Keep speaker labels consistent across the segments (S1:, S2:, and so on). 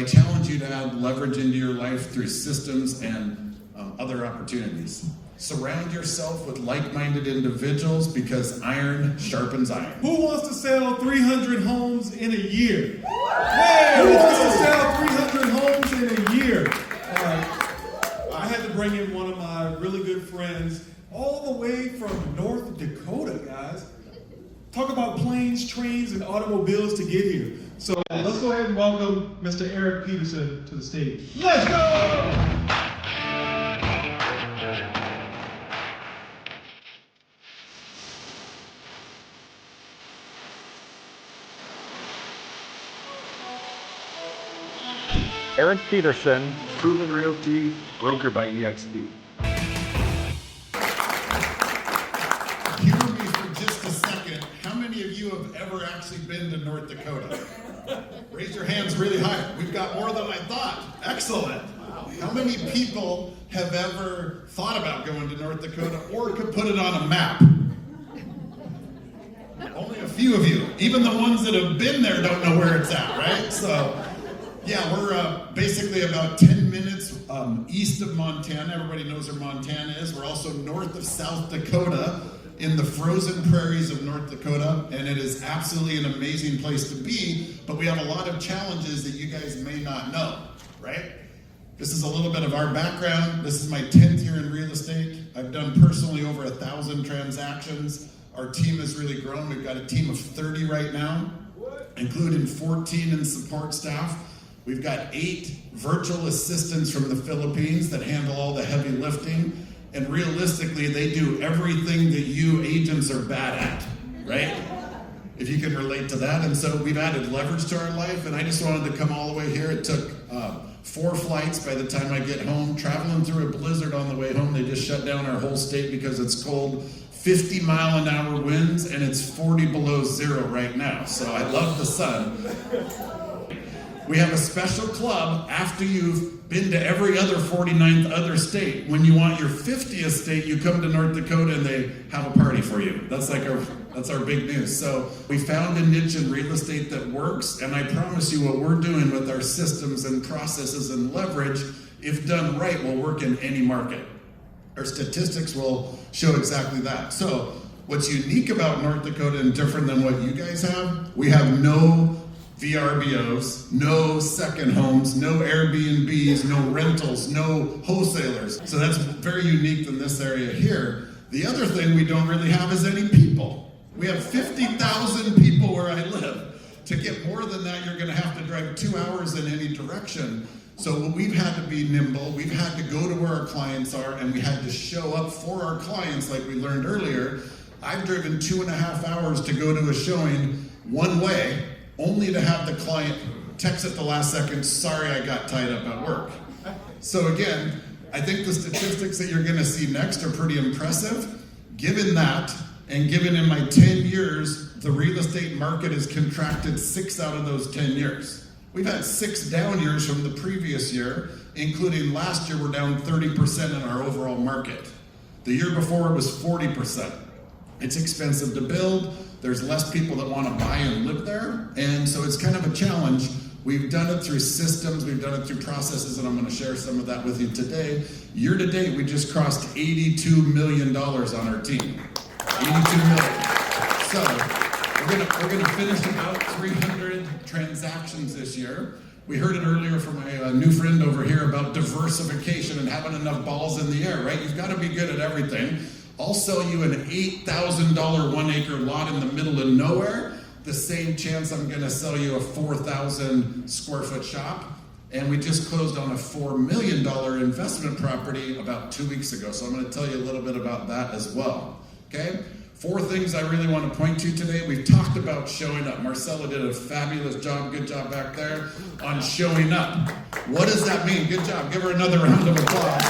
S1: challenge you to add leverage into your life through systems and other opportunities. Surround yourself with like-minded individuals because iron sharpens iron.
S2: Who wants to sell 300 homes in a year? Hey, who wants to sell 300 homes in a year? I had to bring in one of my really good friends all the way from North Dakota, guys. Talk about planes, trains, and automobiles to get here. So let's go ahead and welcome Mr. Eric Peterson to the stage. Let's go!
S3: Eric Peterson, Proven Realty, broker by EXP.
S1: Humor me for just a second. How many of you have ever actually been to North Dakota? Raise your hands really high. We've got more than I thought. Excellent. How many people have ever thought about going to North Dakota or could put it on a map? Only a few of you. Even the ones that have been there don't know where it's at, right? So, yeah, we're basically about 10 minutes east of Montana. Everybody knows where Montana is. We're also north of South Dakota in the frozen prairies of North Dakota, and it is absolutely an amazing place to be, but we have a lot of challenges that you guys may not know, right? This is a little bit of our background. This is my 10th year in real estate. I've done personally over 1,000 transactions. Our team has really grown. We've got a team of 30 right now, including 14 in support staff. We've got 8 virtual assistants from the Philippines that handle all the heavy lifting. And realistically, they do everything that you agents are bad at, right? If you can relate to that. And so we've added leverage to our life. And I just wanted to come all the way here. It took 4 flights by the time I get home. Traveling through a blizzard on the way home. They just shut down our whole state because it's cold. 50-mile-an-hour winds, and it's 40 below zero right now. So I love the sun. We have a special club after you've been to every other 49th other state. When you want your 50th state, you come to North Dakota and they have a party for you. That's our big news. So we found a niche in real estate that works, and I promise you what we're doing with our systems and processes and leverage, if done right, will work in any market. Our statistics will show exactly that. So what's unique about North Dakota and different than what you guys have, we have no VRBOs, no second homes, no Airbnbs, no rentals, no wholesalers. So that's very unique in this area here. The other thing we don't really have is any people. We have 50,000 people where I live. To get more than that, you're gonna have to drive 2 hours in any direction. So we've had to be nimble, we've had to go to where our clients are, and we had to show up for our clients like we learned earlier. I've driven 2.5 hours to go to a showing one way, only to have the client text at the last second, sorry I got tied up at work. So again, I think the statistics that you're gonna see next are pretty impressive. Given that, and given in my 10 years, the real estate market has contracted 6 out of those 10 years. We've had 6 down years from the previous year, including last year we're down 30% in our overall market. The year before it was 40%. It's expensive to build. There's less people that want to buy and live there, and so it's kind of a challenge. We've done it through systems, we've done it through processes, and I'm going to share some of that with you today. Year to date, we just crossed $82 million on our team. 82 million. So we're gonna finish about 300 transactions this year. We heard it earlier from my new friend over here about diversification and having enough balls in the air, right? You've got to be good at everything. I'll sell you an $8,000 1-acre lot in the middle of nowhere, the same chance I'm gonna sell you a 4,000 square foot shop. And we just closed on a $4 million investment property about 2 weeks ago. So I'm gonna tell you a little bit about that as well, okay? 4 things I really want to point to today. We've talked about showing up. Marcella did a fabulous job, good job back there, on showing up. What does that mean? Good job. Give her another round of applause.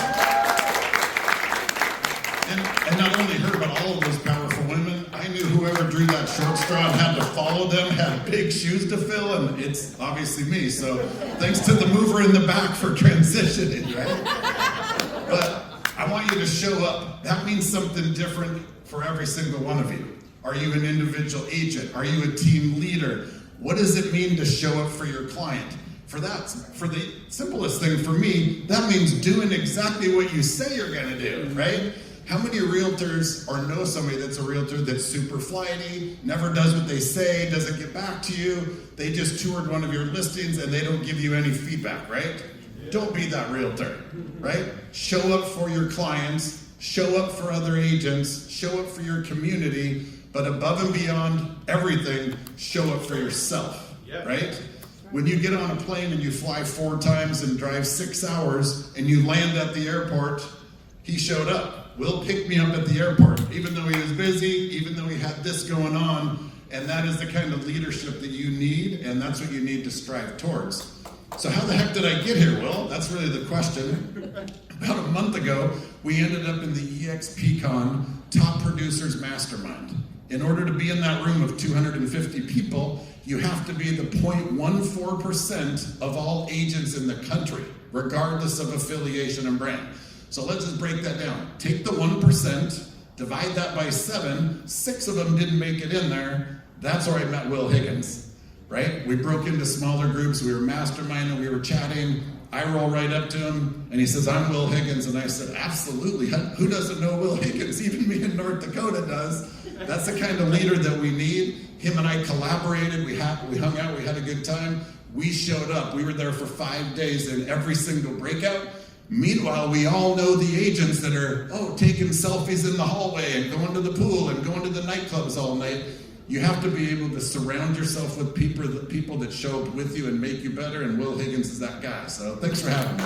S1: And not only her, but all of those powerful women. I knew whoever drew that short straw and had to follow them had big shoes to fill, and it's obviously me. So thanks to the mover in the back for transitioning, right? But I want you to show up. That means something different for every single one of you. Are you an individual agent? Are you a team leader? What does it mean to show up for your client? For the simplest thing for me, that means doing exactly what you say you're gonna do, right? How many realtors or know somebody that's a realtor that's super flighty, never does what they say, doesn't get back to you, they just toured one of your listings and they don't give you any feedback, right? Don't be that realtor, right? Show up for your clients, show up for other agents, show up for your community, but above and beyond everything, show up for yourself, right? When you get on a plane and you fly 4 times and drive 6 hours and you land at the airport, he showed up. Will picked me up at the airport, even though he was busy, even though he had this going on, and that is the kind of leadership that you need, and that's what you need to strive towards. So how the heck did I get here, Will? That's really the question. About a month ago, we ended up in the EXPCon Top Producers Mastermind. In order to be in that room of 250 people, you have to be the 0.14% of all agents in the country, regardless of affiliation and brand. So let's just break that down. Take the 1%, divide that by 7, 6 of them didn't make it in there. That's where I met Will Higgins, right? We broke into smaller groups, we were masterminding, we were chatting. I roll right up to him, and he says, I'm Will Higgins. And I said, absolutely. Who doesn't know Will Higgins? Even me in North Dakota does. That's the kind of leader that we need. Him and I collaborated, we hung out, we had a good time. We showed up. We were there for 5 days in every single breakout. Meanwhile, we all know the agents that are, taking selfies in the hallway and going to the pool and going to the nightclubs all night. You have to be able to surround yourself with people that show up with you and make you better, and Will Higgins is that guy. So thanks for having me.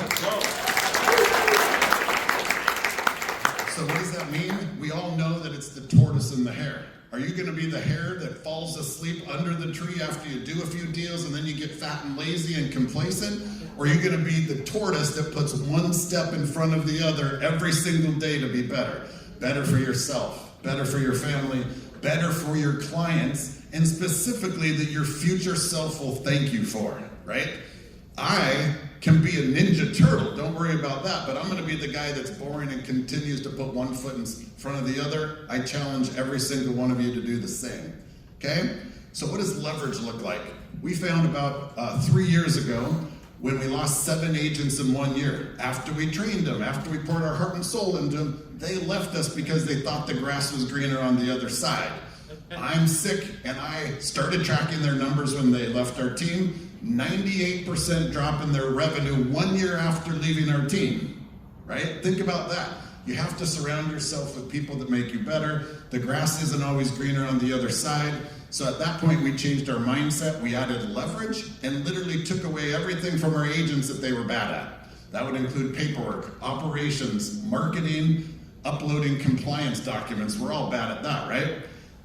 S1: So what does that mean? We all know that it's the tortoise and the hare. Are you going to be the hare that falls asleep under the tree after you do a few deals and then you get fat and lazy and complacent? Or are you going to be the tortoise that puts one step in front of the other every single day to be better? Better for yourself, better for your family, better for your clients, and specifically that your future self will thank you for, right? I can be a ninja turtle, don't worry about that, but I'm going to be the guy that's boring and continues to put one foot in front of the other. I challenge every single one of you to do the same, okay? So what does leverage look like? We found about 3 years ago when we lost 7 agents in 1 year. After we trained them, after we poured our heart and soul into them, they left us because they thought the grass was greener on the other side. I'm sick, and I started tracking their numbers when they left our team. 98% drop in their revenue 1 year after leaving our team, right? Think about that. You have to surround yourself with people that make you better. The grass isn't always greener on the other side. So at that point, we changed our mindset. We added leverage and literally took away everything from our agents that they were bad at. That would include paperwork, operations, marketing, uploading compliance documents. We're all bad at that, right?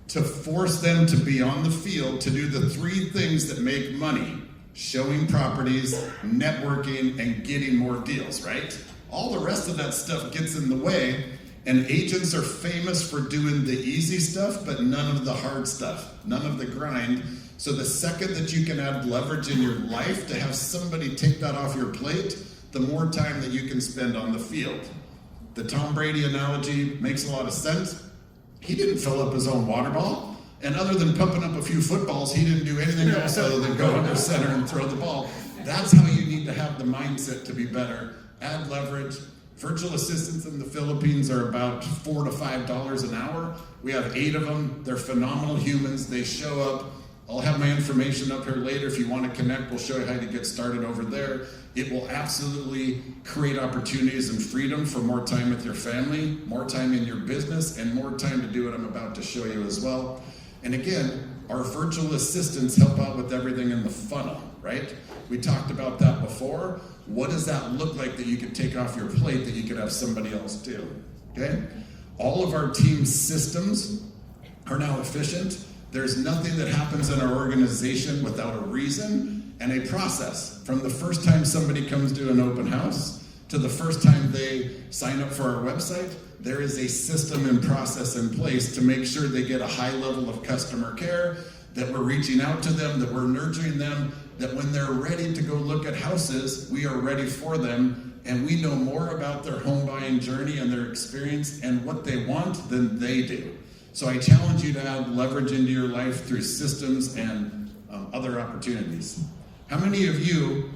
S1: To force them to be on the field to do the 3 things that make money: showing properties, networking, and getting more deals, right? All the rest of that stuff gets in the way, and agents are famous for doing the easy stuff, but none of the hard stuff, none of the grind. So the second that you can add leverage in your life to have somebody take that off your plate, the more time that you can spend on the field. The Tom Brady analogy makes a lot of sense. He didn't fill up his own water ball, and other than pumping up a few footballs, he didn't do anything else other than go under center and throw the ball. That's how you need to have the mindset to be better. Add leverage. Virtual assistants in the Philippines are about $4 to $5 an hour. We have 8 of them. They're phenomenal humans. They show up. I'll have my information up here later. If you want to connect, we'll show you how to get started over there. It will absolutely create opportunities and freedom for more time with your family, more time in your business, and more time to do what I'm about to show you as well. And again, our virtual assistants help out with everything in the funnel, right? We talked about that before. What does that look like that you could take off your plate that you could have somebody else do, okay? All of our team systems are now efficient. There's nothing that happens in our organization without a reason and a process. From the first time somebody comes to an open house to the first time they sign up for our website, there is a system and process in place to make sure they get a high level of customer care, that we're reaching out to them, that we're nurturing them, that when they're ready to go look at houses, we are ready for them, and we know more about their home buying journey and their experience and what they want than they do. So I challenge you to add leverage into your life through systems and other opportunities. How many of you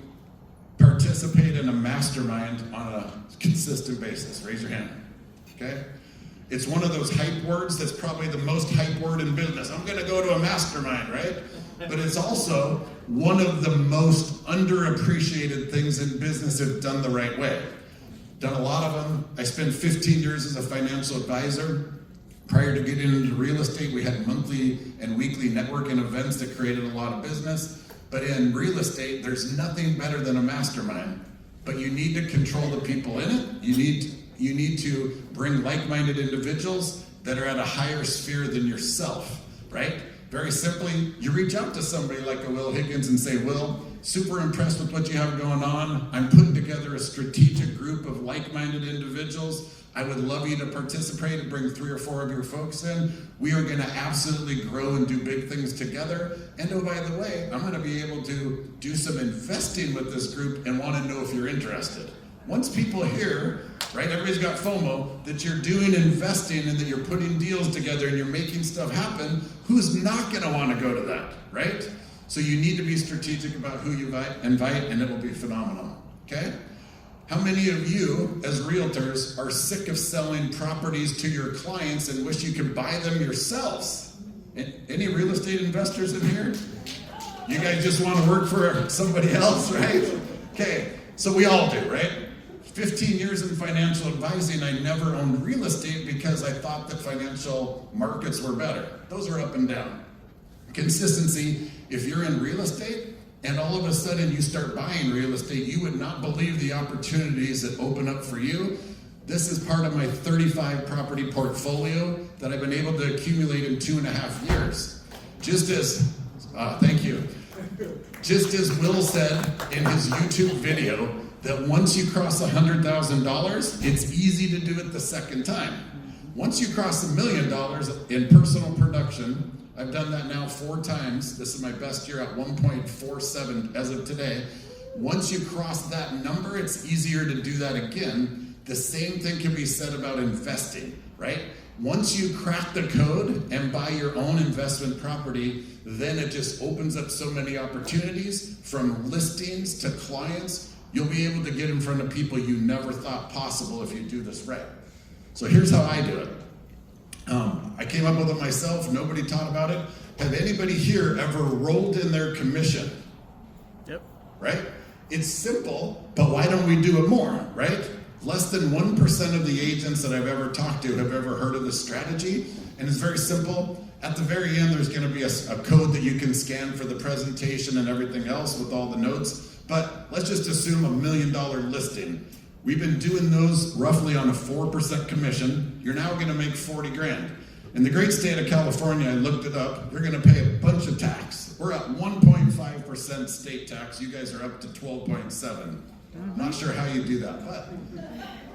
S1: participate in a mastermind on a consistent basis? Raise your hand, okay? It's one of those hype words that's probably the most hype word in business. I'm gonna go to a mastermind, right? But it's also one of the most underappreciated things in business if done the right way. Done a lot of them. I spent 15 years as a financial advisor. Prior to getting into real estate, we had monthly and weekly networking events that created a lot of business. But in real estate, there's nothing better than a mastermind. But you need to control the people in it. You need to bring like-minded individuals that are at a higher sphere than yourself, right? Very simply, you reach out to somebody like a Will Higgins and say, Will, super impressed with what you have going on. I'm putting together a strategic group of like-minded individuals. I would love you to participate and bring 3 or 4 of your folks in. We are gonna absolutely grow and do big things together. And oh, by the way, I'm gonna be able to do some investing with this group and wanna know if you're interested. Once people hear, right, everybody's got FOMO, that you're doing investing and that you're putting deals together and you're making stuff happen, who's not gonna wanna go to that, right? So you need to be strategic about who you invite and it will be phenomenal, okay? How many of you, as realtors, are sick of selling properties to your clients and wish you could buy them yourselves? Any real estate investors in here? You guys just want to work for somebody else, right? Okay, so we all do, right? 15 years in financial advising, I never owned real estate because I thought that financial markets were better. Those are up and down. Consistency, if you're in real estate, and all of a sudden you start buying real estate, you would not believe the opportunities that open up for you. This is part of my 35 property portfolio that I've been able to accumulate in 2.5 years. Just as, thank you. Just as Will said in his YouTube video, that once you cross $100,000, it's easy to do it the second time. Once you cross $1 million in personal production, I've done that now 4 times. This is my best year at 1.47 as of today. Once you cross that number, it's easier to do that again. The same thing can be said about investing, right? Once you crack the code and buy your own investment property, then it just opens up so many opportunities from listings to clients. You'll be able to get in front of people you never thought possible if you do this right. So here's how I do it. I came up with it myself. Nobody taught about it. Have anybody here ever rolled in their commission?
S4: Yep.
S1: Right? It's simple, but why don't we do it more, right? Less than 1% of the agents that I've ever talked to have ever heard of this strategy, and it's very simple. At the very end, there's gonna be a code that you can scan for the presentation and everything else with all the notes, but let's just assume $1 million listing. We've been doing those roughly on a 4% commission. You're now gonna make 40 grand. In the great state of California, I looked it up, you're gonna pay a bunch of tax. We're at 1.5% state tax, you guys are up to 12.7. Not sure how you do that, but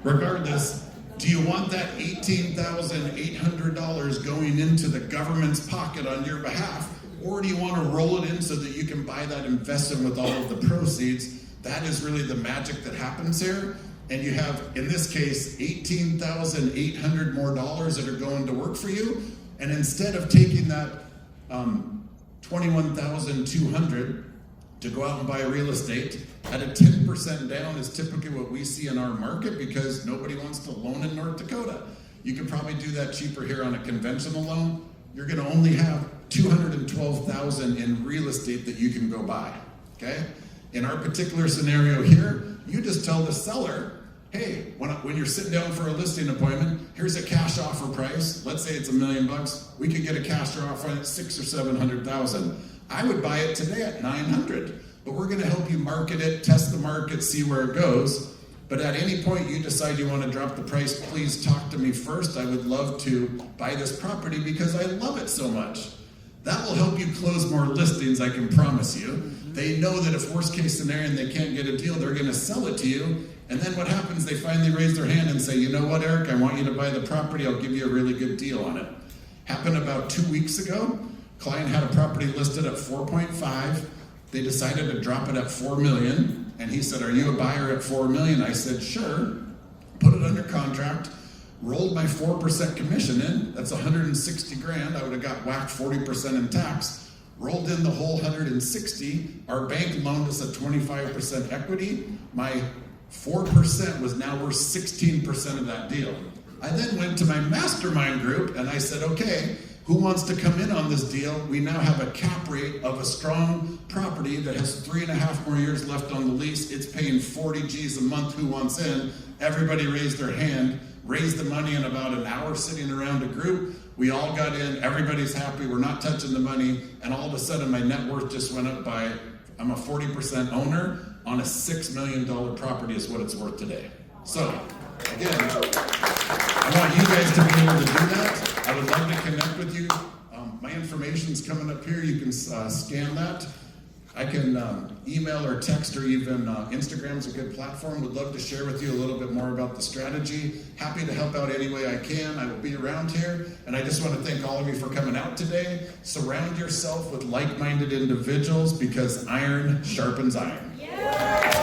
S1: regardless, do you want that $18,800 going into the government's pocket on your behalf, or do you want to roll it in so that you can buy that investment with all of the proceeds? That is really the magic that happens here. And you have, in this case, $18,800 more dollars that are going to work for you. And instead of taking that $21,200 to go out and buy real estate, at a 10% down is typically what we see in our market because nobody wants to loan in North Dakota. You could probably do that cheaper here on a conventional loan. You're gonna only have $212,000 in real estate that you can go buy, okay? In our particular scenario here, you just tell the seller, hey, when you're sitting down for a listing appointment, here's a cash offer price. Let's say it's $1 million. We could get a cash offer at $600,000 or $700,000. I would buy it today at $900,000, but we're gonna help you market it, test the market, see where it goes. But at any point you decide you wanna drop the price, please talk to me first. I would love to buy this property because I love it so much. That will help you close more listings, I can promise you. They know that if worst case scenario and they can't get a deal, they're gonna sell it to you. And then what happens, they finally raise their hand and say, you know what, Eric, I want you to buy the property, I'll give you a really good deal on it. Happened about 2 weeks ago. Client had a property listed at 4.5. They decided to drop it at 4 million. And he said, are you a buyer at 4 million? I said, sure. Put it under contract, rolled my 4% commission in. That's 160 grand. I would have got whacked 40% in tax. rolled in the whole 160. Our bank loaned us at 25% equity. My 4% was now worth 16% of that deal. I then went to my mastermind group and I said, okay, who wants to come in on this deal? We now have a cap rate of a strong property that has 3.5 more years left on the lease. It's paying 40 G's a month. Who wants in? Everybody raised their hand, raised the money in about an hour sitting around a group. We all got in, everybody's happy, we're not touching the money, and all of a sudden my net worth just went up by, I'm a 40% owner on a $6 million property is what it's worth today. So, again, I want you guys to be able to do that. I would love to connect with you. My information's coming up here. You can scan that. I can email or text or even Instagram's a good platform. Would love to share with you a little bit more about the strategy. Happy to help out any way I can. I will be around here. And I just want to thank all of you for coming out today. Surround yourself with like-minded individuals because iron sharpens iron. Yeah.